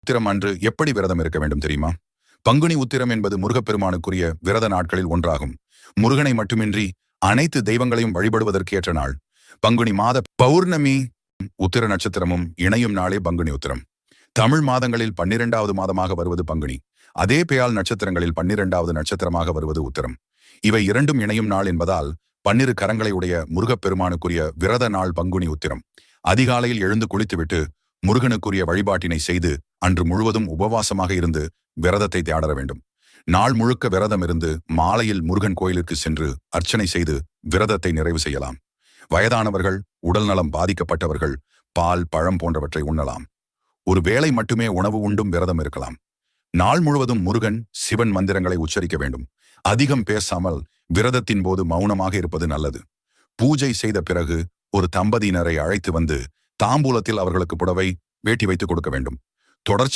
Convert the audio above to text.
உத்திரம் அன்று எப்படி விரதம் இருக்க வேண்டும் தெரியுமா? பங்குனி உத்திரம் என்பது முருகப்பெருமானுக்குரிய விரத நாட்களில் ஒன்றாகும். முருகனை மட்டுமின்றி அனைத்து தெய்வங்களையும் வழிபடுவதற்கேற்ற நாள். பங்குனி மாத பௌர்ணமி உத்திர நட்சத்திரமும் இணையும் நாளே பங்குனி உத்திரம். தமிழ் மாதங்களில் 12வது மாதமாக வருவது பங்குனி. அதே பெயால் நட்சத்திரங்களில் 12வது நட்சத்திரமாக வருவது உத்திரம். இவை இரண்டும் இணையும் நாள் என்பதால் 12 கரங்களை உடைய முருகப்பெருமானுக்குரிய விரத நாள் பங்குனி உத்திரம். அதிகாலையில் எழுந்து குளித்துவிட்டு முருகனுக்குரிய வழிபாட்டினை செய்து அன்று முழுவதும் உபவாசமாக இருந்து விரதத்தை தேடர வேண்டும். நாள் முழுக்க விரதம் இருந்து மாலையில் முருகன் கோயிலுக்கு சென்று அர்ச்சனை செய்து விரதத்தை நிறைவு செய்யலாம். வயதானவர்கள், உடல் நலம் பாதிக்கப்பட்டவர்கள் பால், பழம் போன்றவற்றை உண்ணலாம். ஒரு வேளை மட்டுமே உணவு உண்டும் விரதம் இருக்கலாம். நாள் முழுவதும் முருகன், சிவன் மந்திரங்களை உச்சரிக்க வேண்டும். அதிகம் பேசாமல் விரதத்தின் போது மௌனமாக இருப்பது நல்லது. பூஜை செய்த பிறகு ஒரு தம்பதியினரை அழைத்து வந்து தாம்பூலத்தில் அவர்களுக்கு புடவை, வேட்டி வைத்து கொடுக்க வேண்டும். தொடர்ச்சி